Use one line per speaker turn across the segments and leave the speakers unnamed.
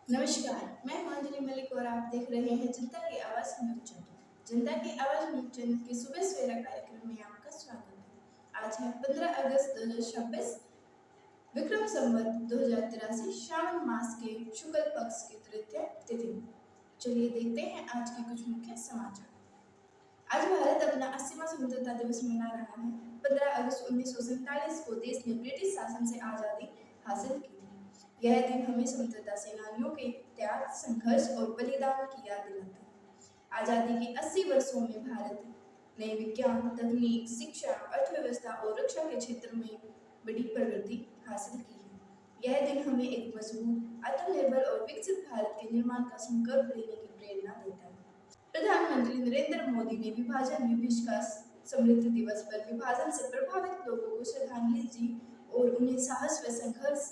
नमस्कार, मैं अंजलि मलिक और आप देख रहे हैं जनता की आवाज़ न्यूज़ चैनल। जनता की आवाज़ न्यूज़ चैनल के सुबह सवेरा कार्यक्रम में आपका स्वागत है। आज है 15 अगस्त 2026, विक्रम संवत 2083, श्रावण मास के शुक्ल पक्ष की तृतीया तिथि। चलिए देखते हैं आज के कुछ मुख्य समाचार। आज भारत अपना 80वां स्वतंत्रता दिवस मना रहा है। 15 अगस्त 1947 को देश ने ब्रिटिश शासन से आज़ादी हासिल की थी। यह दिन हमें स्वतंत्रता सेनानियों के त्याग, संघर्ष और बलिदान की याद दिलाता है। आज़ादी के 80 वर्षों में भारत ने विज्ञान, तकनीक, शिक्षा, अर्थव्यवस्था और रक्षा के क्षेत्र में बड़ी प्रगति हासिल की है। यह दिन हमें एक मजबूत, आत्मनिर्भर और विकसित भारत के निर्माण का संकल्प लेने की प्रेरणा देता है। प्रधानमंत्री नरेंद्र मोदी ने विभाजन विभीषिका स्मृति दिवस पर विभाजन से प्रभावित लोगों को श्रद्धांजलि दी और उन्हें साहस व संघर्ष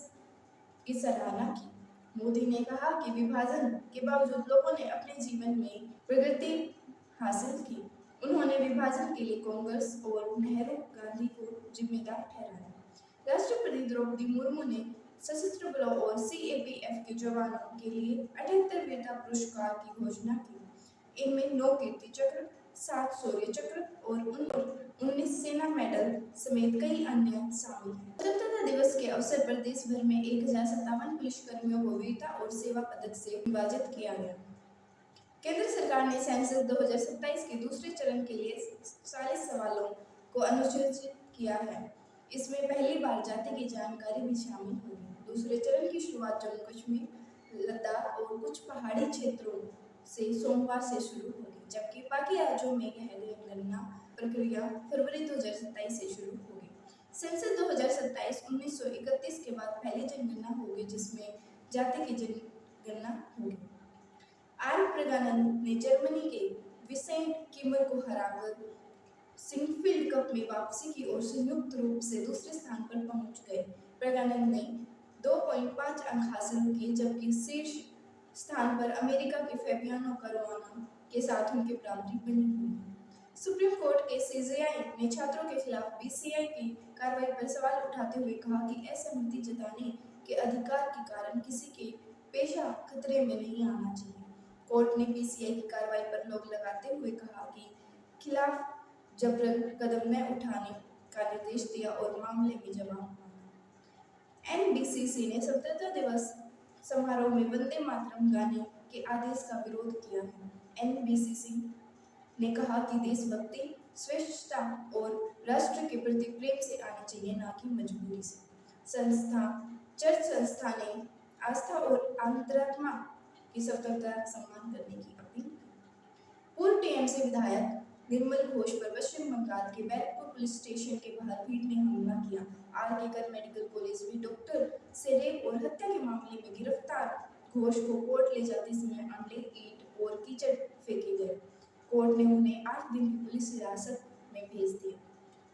की सराहना की। मोदी ने कहा कि विभाजन के बावजूद लोगों ने अपने जीवन में प्रगति हासिल की। उन्होंने विभाजन के लिए कांग्रेस और नेहरू गांधी को जिम्मेदार ठहराया। राष्ट्रपति द्रौपदी मुर्मू ने सशस्त्र बलों और सीएपीएफ के जवानों के लिए 78 वीरता पुरस्कार की घोषणा की। इनमें 9 कीर्ति चक्र, 7 शौर्य चक्र और 19 सेना मेडल समेत कई अन्य शामिल हैं। स्वतंत्रता दिवस के अवसर पर देश भर में 1057 पुलिसकर्मियों को वीरता और सेवा पदक से विभाजित किया गया। केंद्र सरकार ने सेंसस 2027 के दूसरे चरण के लिए 40 सवालों को अनुसूचित किया है। इसमें पहली बार जाति की जानकारी भी शामिल होगी। दूसरे चरण की शुरुआत जम्मू कश्मीर, लद्दाख और कुछ पहाड़ी क्षेत्रों से सोमवार से शुरू होगी, जबकि बाकी राज्यों में यह जनगणना प्रक्रिया फरवरी 2027 से शुरू होगी। सेंसस 2027 1931 के बाद पहली जनगणना होगी जिसमें जाति की जनगणना होगी। आर प्रज्ञानंद ने जर्मनी के विसेंट किमर को हराकर सिंगफील्ड कप में वापसी की और संयुक्त रूप से दूसरे स्थान पर पहुंच गए। प्रज्ञानंद ने 2.5 अंक हासिल किए, जबकि शीर्ष स्थान पर अमेरिका के फैबियानो कैरुआनो के साथ उनकी बराबरी बनी हुई। सुप्रीम कोर्ट के सीजेआई ने छात्रों के खिलाफ बीसीआई की कार्रवाई पर सवाल उठाते हुए कहा कि असहमति जताने के अधिकार के कारण किसी के पेशा खतरे में नहीं आना चाहिए। कोर्ट ने बीसीआई की कार्रवाई पर रोक लगाते हुए कहा कि खिलाफ जबरन कदम न उठाने का निर्देश दिया और मामले में जवाब मांगा। एनबीसीसी ने स्वतंत्रता दिवस समारोह में वंदे मातरम गाने के आदेश का विरोध किया है। एनबीसीसी ने कहा कि देशभक्ति, श्रेष्ठता और राष्ट्र के प्रति प्रेम से आनी चाहिए, न कि मजबूरी से। चर्च संस्था ने आस्था और अंतरात्मा की स्वतंत्रता का सम्मान करने की अपील की। पूर्व टीएमसी विधायक निर्मल घोष पर पश्चिम बंगाल के बैरकपुर पुलिस स्टेशन के बाहर भीड़ ने हमला किया। आरकेकर मेडिकल कॉलेज में डॉक्टर से रेप और हत्या के मामले में गिरफ्तार घोष को कोर्ट ले जाते समय अंडे, ईंट और कीचड़ फेंके गए। कोर्ट ने उन्हें 8 दिन की पुलिस हिरासत में भेज दिया।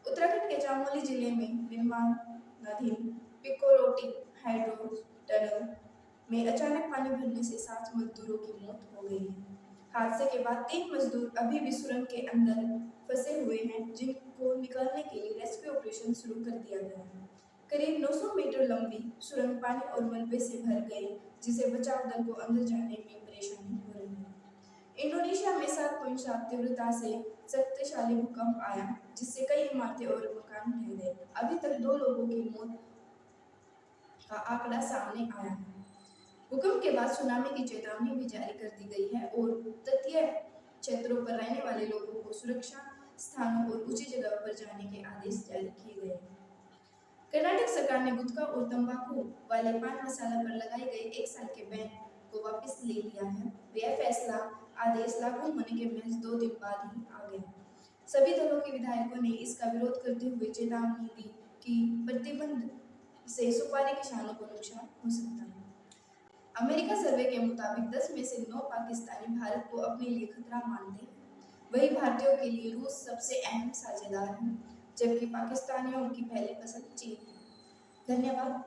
उत्तराखंड के चमोली जिले में निर्माणाधीन पिकोलोटी हाइड्रो टनल में अचानक पानी भरने से 7 मजदूरों की मौत हो गई है। हादसे के बाद 3 मजदूर अभी भी सुरंग के अंदर फंसे हुए हैं, जिनको निकालने के लिए रेस्क्यू ऑपरेशन शुरू कर दिया गया है। करीब 900 मीटर लंबी सुरंग पानी और मलबे से भर गई, जिसे बचाव दल को अंदर जाने में परेशानी हो रही है। इंडोनेशिया में 7.7 तीव्रता से शक्तिशाली भूकंप आया, जिससे कई इमारतें और मकान ढह गए। अभी तक 2 लोगों की मौत का आंकड़ा सामने आया है। भूकंप के बाद सुनामी की चेतावनी भी जारी कर दी गई है और तटीय क्षेत्रों पर रहने वाले लोगों को सुरक्षा स्थानों और ऊंची जगह पर जाने के आदेश जारी किए गए हैं। कर्नाटक सरकार ने गुटखा और तंबाकू वाले पान मसाला पर लगाए गए 1 साल के बैन को वापस ले लिया है। यह फैसला आदेश लागू होने के महज 2 दिन बाद ही आ गया। सभी दलों के विधायकों ने इसका विरोध करते हुए चेतावनी दी कि प्रतिबंध से सुपारी किसानों को नुकसान हो सकता है। अमेरिका सर्वे के मुताबिक 10 में से 9 पाकिस्तानी भारत को अपने लिए खतरा मानते हैं। वही भारतीयों के लिए रूस सबसे अहम साझेदार है, जबकि पाकिस्तानियों की पहली पसंद चीन है। धन्यवाद।